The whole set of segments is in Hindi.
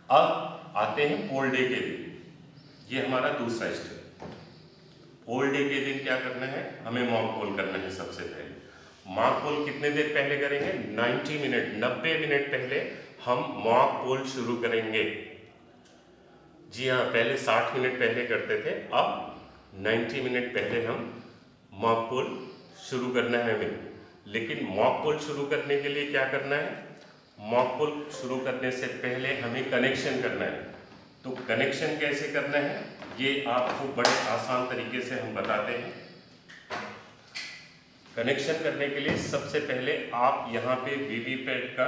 अब आते हैं पोल डे के दिन। ये हमारा दूसरा स्टेप। पोल डे के दिन क्या करना है, हमें मॉक पोल करना है। सबसे पहले मॉक पोल कितने देर पहले करेंगे, 90 मिनट पहले हम मॉक पोल शुरू करेंगे। जी हाँ, पहले 60 मिनट पहले करते थे, अब 90 मिनट पहले हम मॉक पोल शुरू करना है हमें। लेकिन मॉक पोल शुरू करने के लिए क्या करना है, मॉक पोल शुरू करने से पहले हमें कनेक्शन करना है। तो कनेक्शन कैसे करना है, ये आपको बड़े आसान तरीके से हम बताते हैं। कनेक्शन करने के लिए सबसे पहले आप यहाँ पे वीवीपैट का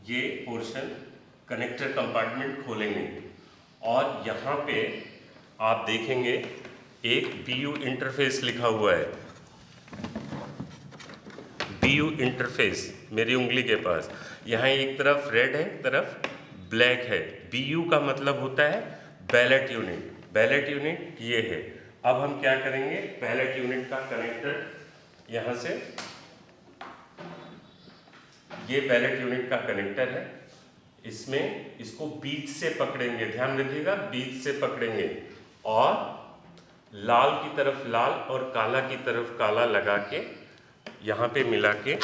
ये पोर्शन कनेक्टर कंपार्टमेंट खोलेंगे और यहाँ पे आप देखेंगे एक BU इंटरफेस लिखा हुआ है। BU इंटरफेस मेरी उंगली के पास, यहाँ एक तरफ रेड है, एक तरफ ब्लैक है। BU का मतलब होता है बैलेट यूनिट। बैलेट यूनिट ये है। अब हम क्या करेंगे, बैलेट यूनिट का कनेक्टर यहाँ से, ये बैलेट यूनिट का कनेक्टर है, इसमें इसको बीच से पकड़ेंगे, ध्यान रखिएगा बीच से पकड़ेंगे और लाल की तरफ लाल और काला की तरफ काला लगा के यहाँ पे मिला के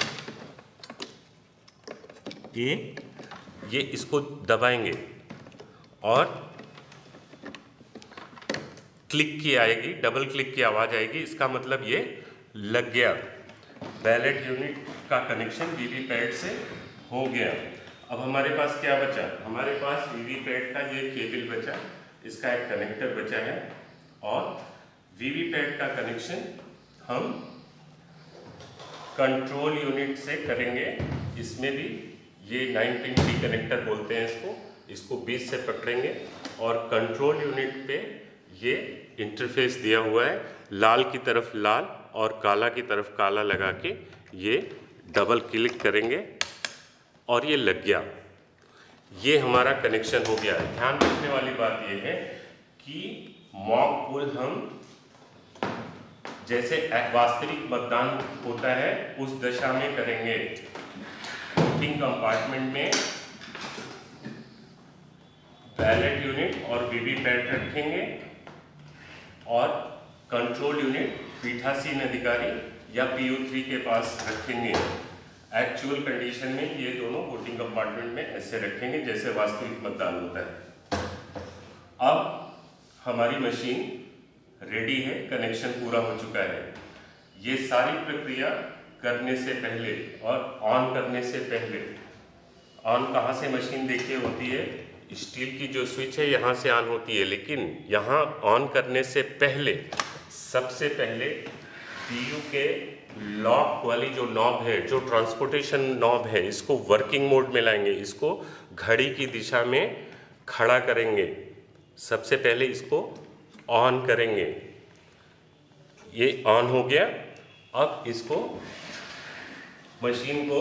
ये इसको दबाएंगे और क्लिक की आएगी, डबल क्लिक की आवाज़ आएगी। इसका मतलब ये लग गया, बैलेट यूनिट का कनेक्शन वीवीपैट से हो गया। अब हमारे पास क्या बचा, हमारे पास वीवीपैट का ये केबल बचा, इसका एक कनेक्टर बचा है और वीवीपैट का कनेक्शन हम कंट्रोल यूनिट से करेंगे। इसमें भी ये 9 पिन की कनेक्टर बोलते हैं इसको बीच से पकड़ेंगे और कंट्रोल यूनिट पे ये इंटरफेस दिया हुआ है, लाल की तरफ लाल और काला की तरफ काला लगा के ये डबल क्लिक करेंगे और ये लग गया। ये हमारा कनेक्शन हो गया। ध्यान रखने वाली बात ये है कि मॉक पोल हम जैसे वास्तविक मतदान होता है उस दशा में करेंगे। वोटिंग कंपार्टमेंट में बैलेट यूनिट और वीवीपैट रखेंगे और कंट्रोल यूनिट पीठासीन अधिकारी या PO3 के पास रखेंगे। एक्चुअल कंडीशन में ये दोनों वोटिंग कंपार्टमेंट में ऐसे रखेंगे जैसे वास्तविक मतदान होता है। अब हमारी मशीन रेडी है, कनेक्शन पूरा हो चुका है। ये सारी प्रक्रिया करने से पहले और ऑन करने से पहले, ऑन कहाँ से मशीन देखिए होती है, स्टील की जो स्विच है यहाँ से ऑन होती है, लेकिन यहाँ ऑन करने से पहले सबसे पहले BU के लॉक वाली जो नॉब है, जो ट्रांसपोर्टेशन नॉब है, इसको वर्किंग मोड में लाएंगे, इसको घड़ी की दिशा में खड़ा करेंगे। सबसे पहले इसको ऑन करेंगे, ये ऑन हो गया। अब इसको मशीन को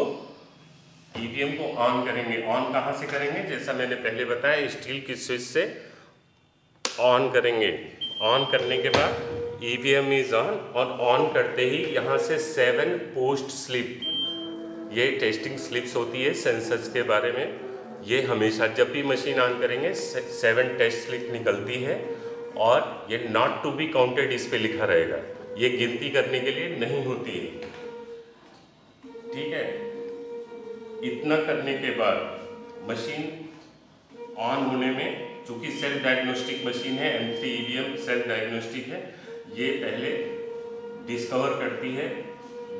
EVM को ऑन करेंगे। ऑन कहाँ से करेंगे, जैसा मैंने पहले बताया स्टील की स्विच से ऑन करेंगे। ऑन करने के बाद EVM इज ऑन और ऑन करते ही यहाँ से 7 पोस्ट स्लिप, ये टेस्टिंग स्लिप्स होती है सेंसर्स के बारे में, ये हमेशा जब भी मशीन ऑन करेंगे 7 टेस्ट स्लिप निकलती है और ये नॉट टू बी काउंटेड इस पे लिखा रहेगा, ये गिनती करने के लिए नहीं होती है। ठीक है, इतना करने के बाद मशीन ऑन होने में, चूंकि सेल्फ डायग्नोस्टिक मशीन है, M3 EVM सेल्फ डायग्नोस्टिक है, ये पहले डिस्कवर करती है,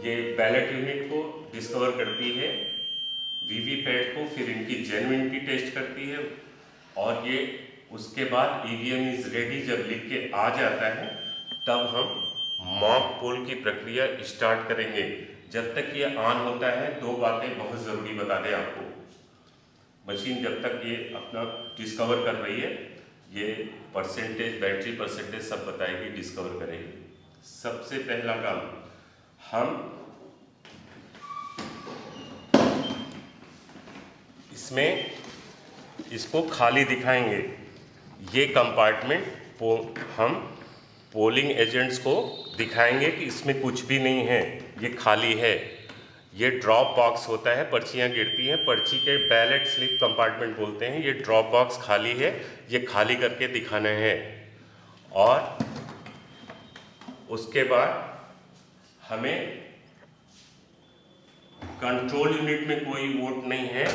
ये बैलेट यूनिट को डिस्कवर करती है, वीवीपैट को, फिर इनकी जेन्युइनिटी टेस्ट करती है और ये उसके बाद EVM इज रेडी जब लिख के आ जाता है तब हम मॉक पोल की प्रक्रिया स्टार्ट करेंगे। जब तक ये ऑन होता है 2 बातें बहुत ज़रूरी बता दें आपको। मशीन जब तक ये अपना डिस्कवर कर रही है, ये परसेंटेज, बैटरी परसेंटेज सब बताएगी, डिस्कवर करेगी। सबसे पहला काम, हम इसमें इसको खाली दिखाएंगे। ये कंपार्टमेंट हम पोलिंग एजेंट्स को दिखाएंगे कि इसमें कुछ भी नहीं है, ये खाली है। ये ड्रॉप बॉक्स होता है, पर्चियाँ गिरती हैं, पर्ची के बैलेट स्लिप कंपार्टमेंट बोलते हैं। ये ड्रॉप बॉक्स खाली है, ये खाली करके दिखाना है। और उसके बाद हमें कंट्रोल यूनिट में कोई वोट नहीं है,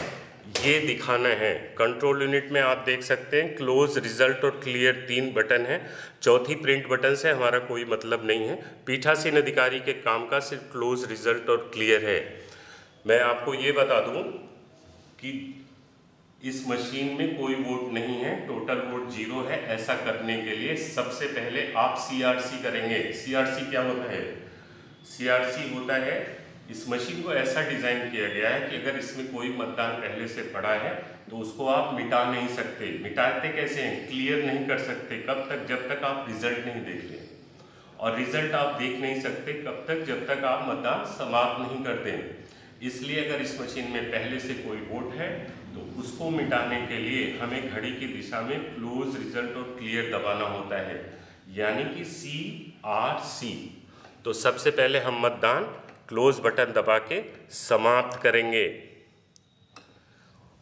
ये दिखाना है। कंट्रोल यूनिट में आप देख सकते हैं क्लोज, रिजल्ट और क्लियर 3 बटन हैं। चौथी प्रिंट बटन से हमारा कोई मतलब नहीं है। पीठासीन अधिकारी के काम का सिर्फ क्लोज, रिजल्ट और क्लियर है। मैं आपको ये बता दूं कि इस मशीन में कोई वोट नहीं है, टोटल वोट 0 है। ऐसा करने के लिए सबसे पहले आप CRC करेंगे। CRC क्या होता है? CRC होता है, इस मशीन को ऐसा डिज़ाइन किया गया है कि अगर इसमें कोई मतदान पहले से पड़ा है तो उसको आप मिटा नहीं सकते। मिटाते कैसे हैं? क्लियर नहीं कर सकते। कब तक? जब तक आप रिजल्ट नहीं देख लें। और रिजल्ट आप देख नहीं सकते कब तक? जब तक आप मतदान समाप्त नहीं कर दें। इसलिए अगर इस मशीन में पहले से कोई वोट है तो उसको मिटाने के लिए हमें घड़ी की दिशा में क्लोज, रिजल्ट और क्लियर दबाना होता है, यानी कि CRC। तो सबसे पहले हम मतदान क्लोज बटन दबा के समाप्त करेंगे।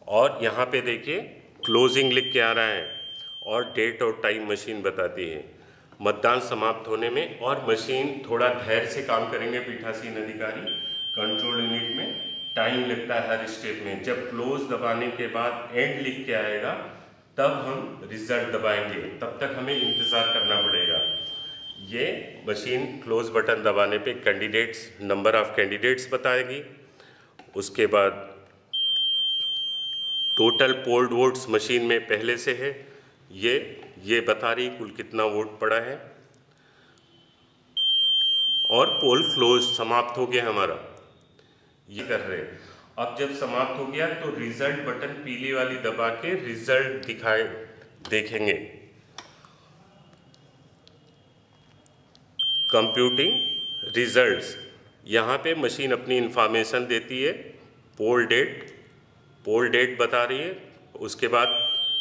और यहाँ पे देखिए क्लोजिंग लिख के आ रहा है और डेट और टाइम मशीन बताती है मतदान समाप्त होने में। और मशीन थोड़ा धैर्य से काम करेंगे पीठासीन अधिकारी। कंट्रोल यूनिट में टाइम लगता है हर स्टेप में। जब क्लोज दबाने के बाद एंड लिख के आएगा तब हम रिजल्ट दबाएंगे, तब तक हमें इंतज़ार करना पड़ेगा। ये मशीन क्लोज बटन दबाने पे कैंडिडेट्स, नंबर ऑफ कैंडिडेट्स बताएगी। उसके बाद टोटल पोल्ड वोट्स मशीन में पहले से है, ये बता रही कुल कितना वोट पड़ा है। और पोल क्लोज, समाप्त हो गया हमारा, ये कर रहे हैं। अब जब समाप्त हो गया तो रिजल्ट बटन पीली वाली दबा के रिजल्ट दिखाए देखेंगे। कंप्यूटिंग रिजल्ट्स, यहाँ पे मशीन अपनी इंफॉर्मेशन देती है। पोल डेट बता रही है। उसके बाद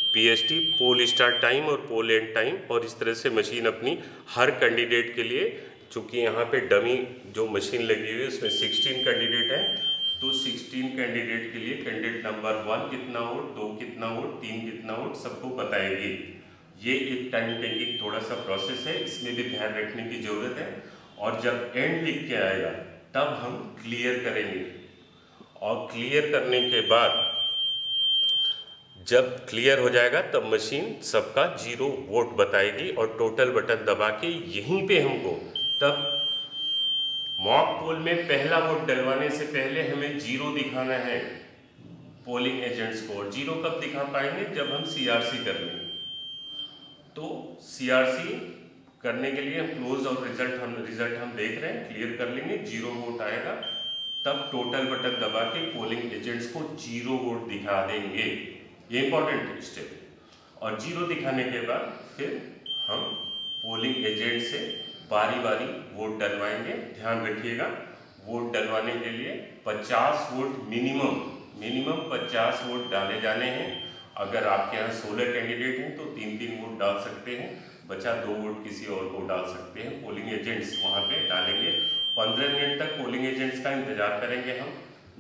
PST, पोल स्टार्ट टाइम और पोल एंड टाइम। और इस तरह से मशीन अपनी हर कैंडिडेट के लिए, चूँकि यहाँ पे डमी जो मशीन लगी हुई है उसमें 16 कैंडिडेट है, तो 16 कैंडिडेट के लिए कैंडिडेट नंबर 1 कितना वोट, 2 कितना वोट, 3 कितना वोट, सबको बताएगी। ये एक टाइम टेकिंग थोड़ा सा प्रोसेस है, इसमें भी ध्यान रखने की ज़रूरत है। और जब एंड लिख के आएगा तब हम क्लियर करेंगे। और क्लियर करने के बाद जब क्लियर हो जाएगा तब मशीन सबका 0 वोट बताएगी और टोटल बटन दबा के यहीं पे हमको तब मॉक पोल में पहला वोट डलवाने से पहले हमें 0 दिखाना है पोलिंग एजेंट्स को। और 0 कब दिखा पाएंगे? जब हम CRC कर लेंगे। तो CRC करने के लिए क्लोज और रिजल्ट हम देख रहे हैं, क्लियर कर लेंगे। 0 वोट आएगा तब टोटल बटन दबा के पोलिंग एजेंट्स को 0 वोट दिखा देंगे। ये इंपॉर्टेंट स्टेप है। और 0 दिखाने के बाद फिर हम पोलिंग एजेंट से बारी बारी वोट डलवाएंगे। ध्यान रखिएगा, वोट डलवाने के लिए 50 वोट मिनिमम 50 वोट डाले जाने हैं। अगर आपके यहाँ 16 कैंडिडेट हैं तो 3-3 वोट डाल सकते हैं, बचा 2 वोट किसी और को डाल सकते हैं। पोलिंग एजेंट्स वहाँ पे डालेंगे। 15 मिनट तक पोलिंग एजेंट्स का इंतजार करेंगे हम,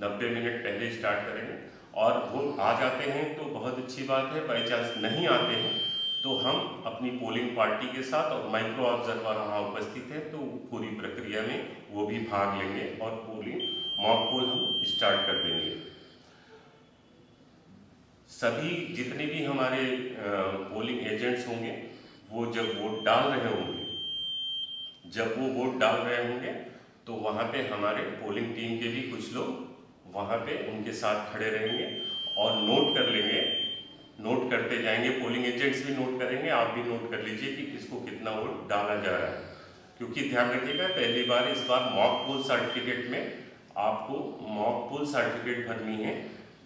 90 मिनट पहले स्टार्ट करेंगे। और वो आ जाते हैं तो बहुत अच्छी बात है, बाई चांस नहीं आते हैं तो हम अपनी पोलिंग पार्टी के साथ, और माइक्रो ऑब्जर्वर वहाँ उपस्थित है तो पूरी प्रक्रिया में वो भी भाग लेंगे और पोलिंग मॉक पोल हम स्टार्ट कर देंगे। सभी जितने भी हमारे पोलिंग एजेंट्स होंगे वो जब वोट डाल रहे होंगे तो वहाँ पे हमारे पोलिंग टीम के भी कुछ लोग वहाँ पे उनके साथ खड़े रहेंगे और नोट कर लेंगे, नोट करते जाएंगे। पोलिंग एजेंट्स भी नोट करेंगे, आप भी नोट कर लीजिए कि किसको कितना वोट डाला जा रहा है। क्योंकि ध्यान रखिएगा पहली बार इस बार मॉक पोल सर्टिफिकेट में आपको मॉक पोल सर्टिफिकेट भरनी है,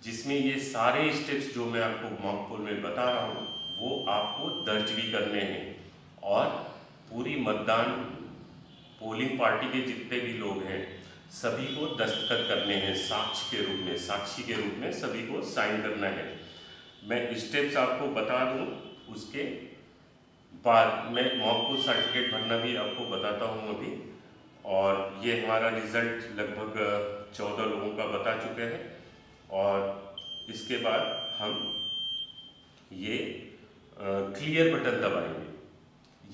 जिसमें ये सारे स्टेप्स जो मैं आपको मॉक पोल में बता रहा हूँ वो आपको दर्ज भी करने हैं। और पूरी मतदान पोलिंग पार्टी के जितने भी लोग हैं सभी को दस्तखत करने हैं, साक्षी के रूप में सभी को साइन करना है। मैं स्टेप्स आपको बता दूं, उसके बाद मैं मॉक पोल सर्टिफिकेट भरना भी आपको बताता हूं अभी। और ये हमारा रिजल्ट लगभग 14 लोगों का बता चुके हैं। और इसके बाद हम ये क्लियर बटन दबाएंगे।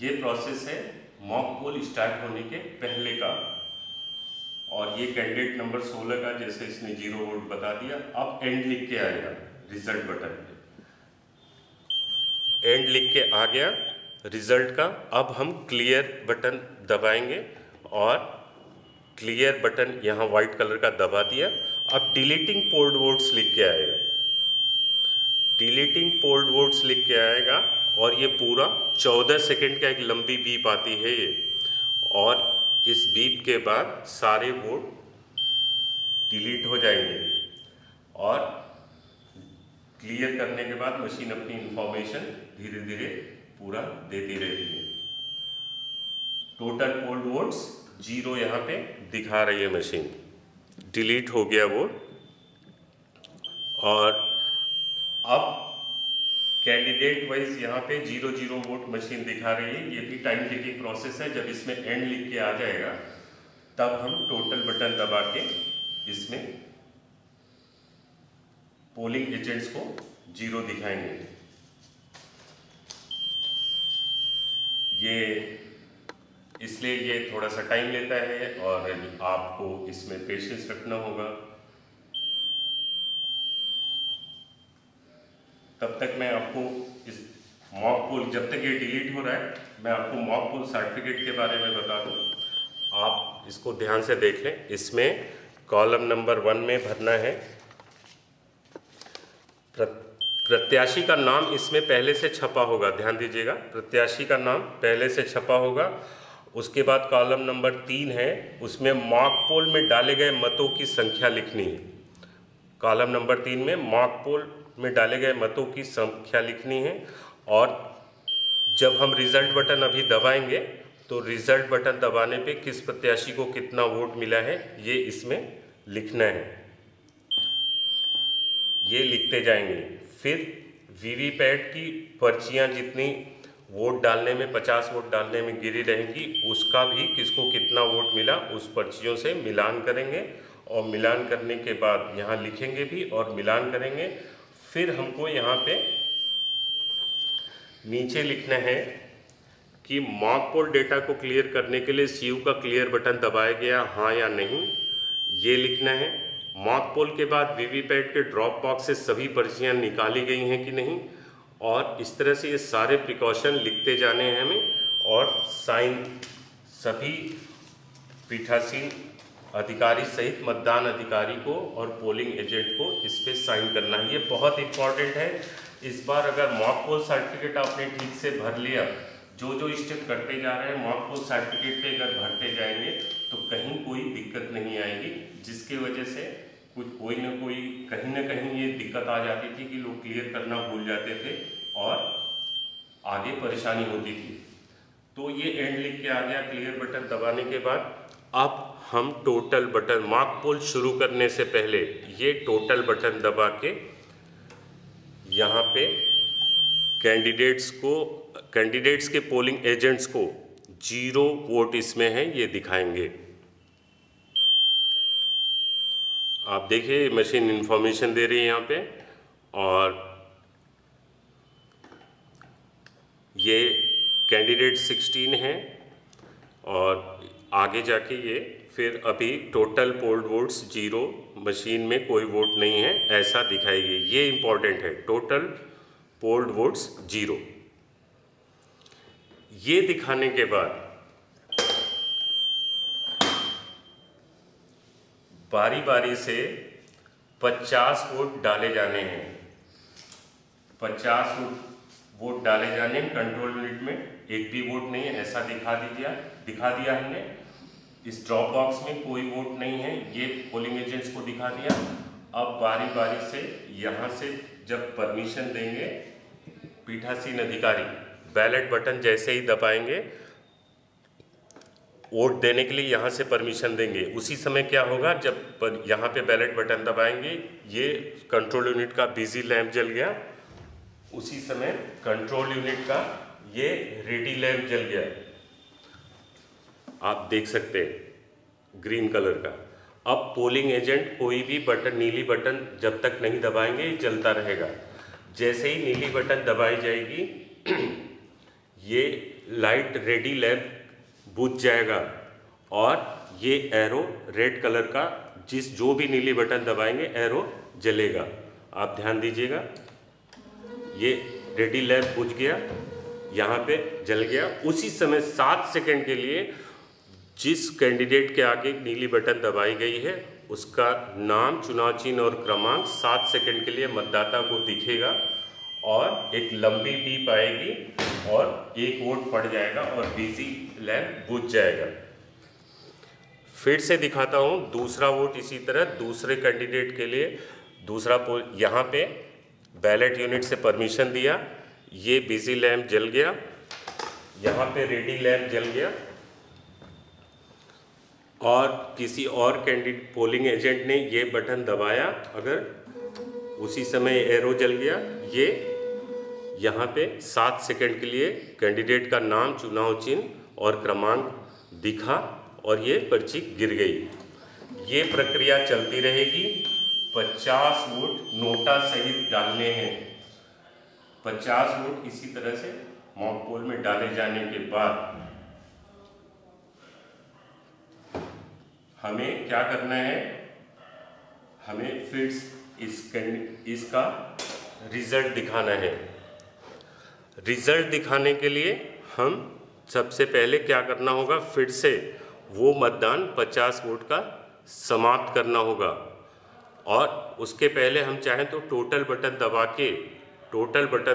ये प्रोसेस है मॉक पोल स्टार्ट होने के पहले का। और ये कैंडिडेट नंबर 16 का जैसे इसने 0 वोट बता दिया, अब एंड लिख के आएगा रिजल्ट बटन पे, एंड लिख के आ गया रिजल्ट का। अब हम क्लियर बटन दबाएंगे और क्लियर बटन यहाँ व्हाइट कलर का दबा दिया। अब डिलीटिंग पोल्ड वोट्स लिख के आएगा, डिलीटिंग पोल्ड वोट्स लिख के आएगा। और ये पूरा 14 सेकंड का एक लंबी बीप आती है ये। और इस बीप के बाद सारे वोट डिलीट हो जाएंगे और क्लियर करने के बाद मशीन अपनी इंफॉर्मेशन धीरे धीरे पूरा देती रहती है। टोटल पोल्ड वोट्स 0 यहाँ पे दिखा रही है मशीन, डिलीट हो गया वोट। और अब कैंडिडेट वाइज यहाँ पे 0 वोट मशीन दिखा रही है। ये भी टाइम टेकिंग प्रोसेस है। जब इसमें एंड लिख के आ जाएगा तब हम टोटल बटन दबा के इसमें पोलिंग एजेंट्स को 0 दिखाएंगे। ये इसलिए ये थोड़ा सा टाइम लेता है और आपको इसमें पेशेंस रखना होगा। तब तक मैं आपको इस मॉक पोल, जब तक ये डिलीट हो रहा है, मैं आपको मॉक पोल सर्टिफिकेट के बारे में बता दूं। आप इसको ध्यान से देख लें। इसमें कॉलम नंबर 1 में भरना है प्रत्याशी का नाम, इसमें पहले से छपा होगा, ध्यान दीजिएगा, प्रत्याशी का नाम पहले से छपा होगा। उसके बाद कॉलम नंबर 3 है, उसमें मॉक पोल में डाले गए मतों की संख्या लिखनी है। कॉलम नंबर 3 में मॉक पोल में डाले गए मतों की संख्या लिखनी है। और जब हम रिजल्ट बटन अभी दबाएंगे तो रिजल्ट बटन दबाने पे किस प्रत्याशी को कितना वोट मिला है ये इसमें लिखना है। ये लिखते जाएंगे। फिर वीवीपैट की पर्चियां जितनी वोट डालने में 50 वोट डालने में गिरी रहेंगी, उसका भी किसको कितना वोट मिला उस पर्चियों से मिलान करेंगे। और मिलान करने के बाद यहाँ लिखेंगे भी और मिलान करेंगे। फिर हमको यहाँ पे नीचे लिखना है कि मॉक पोल डेटा को क्लियर करने के लिए सीयू का क्लियर बटन दबाया गया हाँ या नहीं, ये लिखना है। मॉक पोल के बाद वीवीपैट के ड्रॉप बॉक्स से सभी पर्चियाँ निकाली गई हैं कि नहीं। और इस तरह से ये सारे प्रिकॉशन लिखते जाने हैं हमें। और साइन सभी पीठासीन अधिकारी सहित मतदान अधिकारी को और पोलिंग एजेंट को इस पे साइन करना है। ये बहुत इंपॉर्टेंट है। इस बार अगर मॉक पोल सर्टिफिकेट आपने ठीक से भर लिया, जो जो स्टेप करते जा रहे हैं मॉक पोल सर्टिफिकेट पे अगर भरते जाएंगे तो कहीं कोई दिक्कत नहीं आएगी, जिसकी वजह से कोई ना कोई कहीं ना कहीं ये दिक्कत आ जाती थी कि लोग क्लियर करना भूल जाते थे और आगे परेशानी होती थी। तो ये एंड लिख के आ गया क्लियर बटन दबाने के बाद। अब हम टोटल बटन, मॉक पोल शुरू करने से पहले ये टोटल बटन दबा के यहाँ पे कैंडिडेट्स के पोलिंग एजेंट्स को 0 वोट इसमें है ये दिखाएंगे। आप देखिए मशीन इंफॉर्मेशन दे रही है यहाँ पे। और ये कैंडिडेट 16 है और आगे जाके ये फिर अभी टोटल पोल्ड वोट्स 0, मशीन में कोई वोट नहीं है ऐसा दिखाएगी। ये इंपॉर्टेंट है, टोटल पोल्ड वोट्स 0। ये दिखाने के बाद बारी बारी से 50 वोट डाले जाने हैं। 50 वोट डाले जाने हैं। कंट्रोल यूनिट में एक भी वोट नहीं है ऐसा दिखा दिया हमने। इस ड्रॉप बॉक्स में कोई वोट नहीं है ये पोलिंग एजेंट्स को दिखा दिया। अब बारी बारी से यहाँ से जब परमिशन देंगे पीठासीन अधिकारी, बैलेट बटन जैसे ही दबाएंगे वोट देने के लिए यहाँ से परमिशन देंगे, उसी समय क्या होगा जब यहाँ पे बैलेट बटन दबाएंगे ये कंट्रोल यूनिट का बिजी लैंप जल गया, उसी समय कंट्रोल यूनिट का ये रेडी लैंप जल गया, आप देख सकते हैं ग्रीन कलर का। अब पोलिंग एजेंट कोई भी बटन, नीली बटन जब तक नहीं दबाएंगे ये चलता रहेगा। जैसे ही नीली बटन दबाई जाएगी ये लाइट रेडी लैंप बुझ जाएगा और ये एरो रेड कलर का जो भी नीली बटन दबाएंगे एरो जलेगा। आप ध्यान दीजिएगा, ये रेडी लैंप बुझ गया, यहाँ पे जल गया। उसी समय 7 सेकंड के लिए जिस कैंडिडेट के आगे नीली बटन दबाई गई है उसका नाम, चुनाव चिन्ह और क्रमांक 7 सेकंड के लिए मतदाता को दिखेगा और एक लंबी बीप आएगी और एक वोट पड़ जाएगा और बिजी लैंप बुझ जाएगा। फिर से दिखाता हूँ दूसरा वोट। इसी तरह दूसरे कैंडिडेट के लिए दूसरा पोल, यहाँ पे बैलेट यूनिट से परमिशन दिया, ये बिजी लैंप जल गया, यहाँ पे रेडी लैंप जल गया और किसी और कैंडिडेट पोलिंग एजेंट ने ये बटन दबाया, अगर उसी समय एरो जल गया, ये यहाँ पे 7 सेकंड के लिए कैंडिडेट का नाम, चुनाव चिन्ह और क्रमांक दिखा और ये पर्ची गिर गई। ये प्रक्रिया चलती रहेगी। 50 वोट नोटा सहित डालने हैं। 50 वोट इसी तरह से मॉक पोल में डाले जाने के बाद हमें क्या करना है, हमें फिर इसका रिजल्ट दिखाना है। रिजल्ट दिखाने के लिए हम सबसे पहले क्या करना होगा, फिर से वो मतदान 50 वोट का समाप्त करना होगा और उसके पहले हम चाहें तो टोटल बटन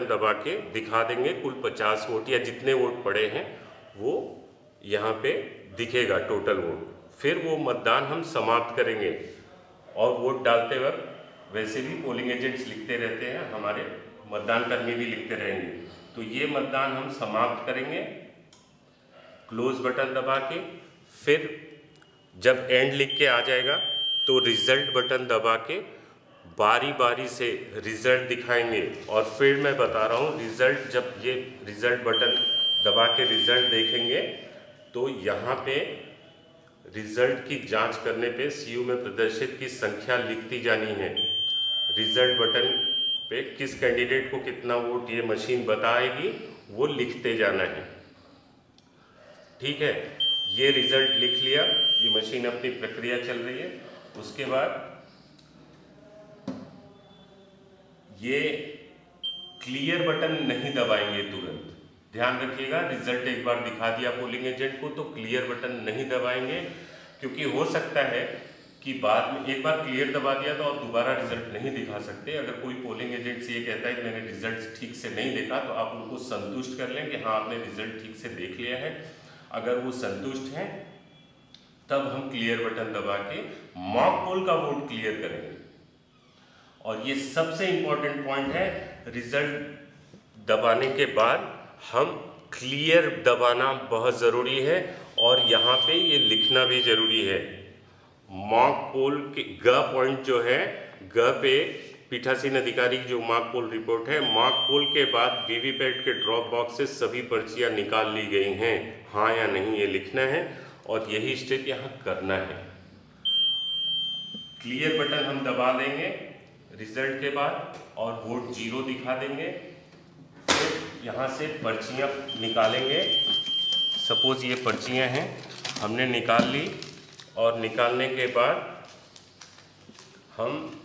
दबा के दिखा देंगे कुल 50 वोट या जितने वोट पड़े हैं वो यहाँ पे दिखेगा टोटल वोट। फिर वो मतदान हम समाप्त करेंगे और वोट डालते वक्त वैसे भी पोलिंग एजेंट्स लिखते रहते हैं, हमारे मतदान कर्मी भी लिखते रहेंगे। तो ये मतदान हम समाप्त करेंगे क्लोज बटन दबा के। फिर जब एंड लिख के आ जाएगा तो रिजल्ट बटन दबा के बारी बारी से रिजल्ट दिखाएंगे। और फिर मैं बता रहा हूँ, रिजल्ट जब ये रिजल्ट बटन दबा के रिजल्ट देखेंगे तो यहाँ पे रिजल्ट की जांच करने पे सीयू में प्रदर्शित की संख्या लिखती जानी है। रिजल्ट बटन पे किस कैंडिडेट को कितना वोट ये मशीन बताएगी वो लिखते जाना है। ठीक है, ये रिजल्ट लिख लिया, ये मशीन अपनी प्रक्रिया चल रही है। उसके बाद ये क्लियर बटन नहीं दबाएंगे तुरंत, ध्यान रखिएगा। रिजल्ट एक बार दिखा दिया पोलिंग एजेंट को तो क्लियर बटन नहीं दबाएंगे, क्योंकि हो सकता है कि बाद में एक बार क्लियर दबा दिया तो आप दोबारा रिजल्ट नहीं दिखा सकते। अगर कोई पोलिंग एजेंट से ये कहता है कि मैंने रिजल्ट ठीक से नहीं देखा तो आप उनको संतुष्ट कर लें कि हाँ आपने रिजल्ट ठीक से देख लिया है। अगर वो संतुष्ट हैं तब हम क्लियर बटन दबा के मॉक पोल का वोट क्लियर करेंगे। और ये सबसे इंपॉर्टेंट पॉइंट है, रिजल्ट दबाने के बाद हम क्लियर दबाना बहुत ज़रूरी है और यहाँ पे ये लिखना भी ज़रूरी है। मॉक पोल के ग पॉइंट जो है, ग पे पीठासीन अधिकारी की जो मॉक पोल रिपोर्ट है, मॉक पोल के बाद वीवीपैट के ड्रॉप बॉक्स से सभी पर्चियाँ निकाल ली गई हैं, हाँ या नहीं ये लिखना है और यही स्टेप यहाँ करना है। क्लियर बटन हम दबा देंगे रिजल्ट के बाद और वोट 0 दिखा देंगे। फिर यहाँ से पर्चियाँ निकालेंगे। सपोज ये पर्चियाँ हैं, हमने निकाल ली और निकालने के बाद हम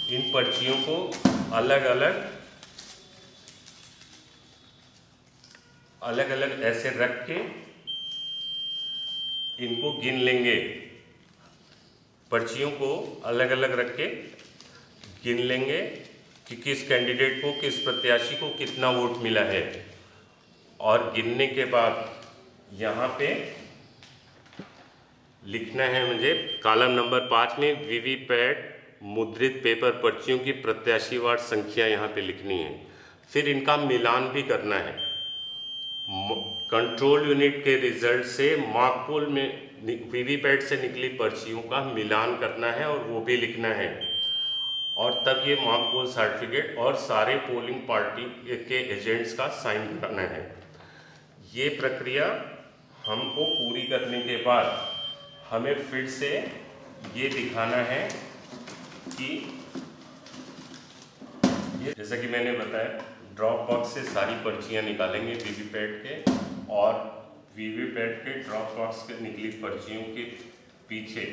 इन पर्चियों को अलग अलग ऐसे रख के इनको गिन लेंगे। पर्चियों को अलग अलग रख के गिन लेंगे कि किस कैंडिडेट को, किस प्रत्याशी को कितना वोट मिला है। और गिनने के बाद यहाँ पे लिखना है मुझे कॉलम नंबर 5 में वीवीपैट मुद्रित पेपर पर्चियों की प्रत्याशीवार संख्या यहाँ पे लिखनी है। फिर इनका मिलान भी करना है। कंट्रोल यूनिट के रिजल्ट से मॉक पोल में वीवीपैट से निकली पर्चियों का मिलान करना है और वो भी लिखना है। और तब ये मॉक पोल सर्टिफिकेट और सारे पोलिंग पार्टी के एजेंट्स का साइन करना है। ये प्रक्रिया हमको पूरी करने के बाद हमें फिर से ये दिखाना है कि ये, जैसा कि मैंने बताया, ड्रॉप बॉक्स से सारी पर्चियाँ निकालेंगे वीवीपैट के, और वीवीपैट के ड्रॉप बॉक्स के निकली पर्चियों के पीछे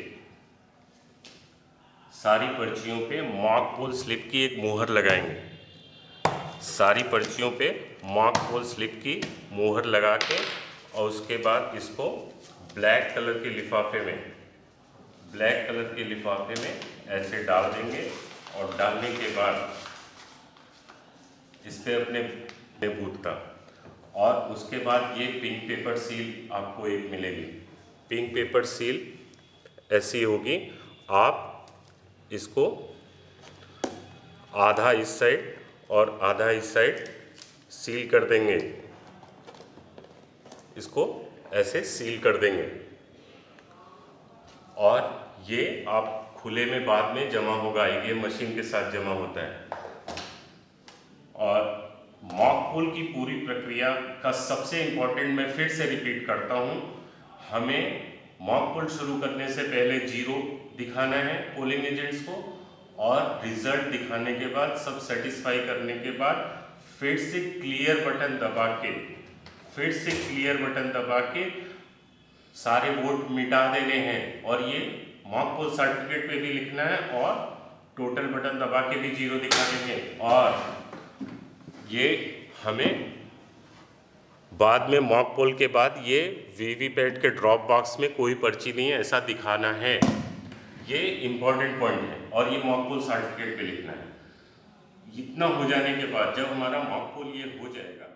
सारी पर्चियों पे मार्क पोल स्लिप की एक मोहर लगाएंगे। सारी पर्चियों पे मार्क पोल स्लिप की मोहर लगा के, और उसके बाद इसको ब्लैक कलर के लिफाफे में ऐसे डाल देंगे, और डालने के बाद इस पे अपने भूतता, और उसके बाद ये पिंक पेपर सील आपको एक मिलेगी। पिंक पेपर सील ऐसी होगी, आप इसको आधा इस साइड और आधा इस साइड सील कर देंगे। इसको ऐसे सील कर देंगे, और ये आप खुले में बाद में जमा होगा, ये मशीन के साथ जमा होता है। और मॉक पोल की पूरी प्रक्रिया का सबसे इम्पोर्टेंट मैं फिर से रिपीट करता हूँ, हमें मॉक पोल शुरू करने से पहले 0 दिखाना है पोलिंग एजेंट्स को, और रिजल्ट दिखाने के बाद, सब सेटिस्फाई करने के बाद, फिर से क्लियर बटन दबा के सारे वोट मिटा देने हैं, और ये मॉक पोल सर्टिफिकेट पे भी लिखना है, और टोटल बटन दबा के भी 0 दिखा देंगे। और ये हमें बाद में मॉक पोल के बाद ये वीवीपैट के ड्रॉप बॉक्स में कोई पर्ची नहीं है ऐसा दिखाना है। ये इम्पॉर्टेंट पॉइंट है, और ये मॉक पोल सर्टिफिकेट पे लिखना है। इतना हो जाने के बाद जब हमारा मॉक पोल ये हो जाएगा,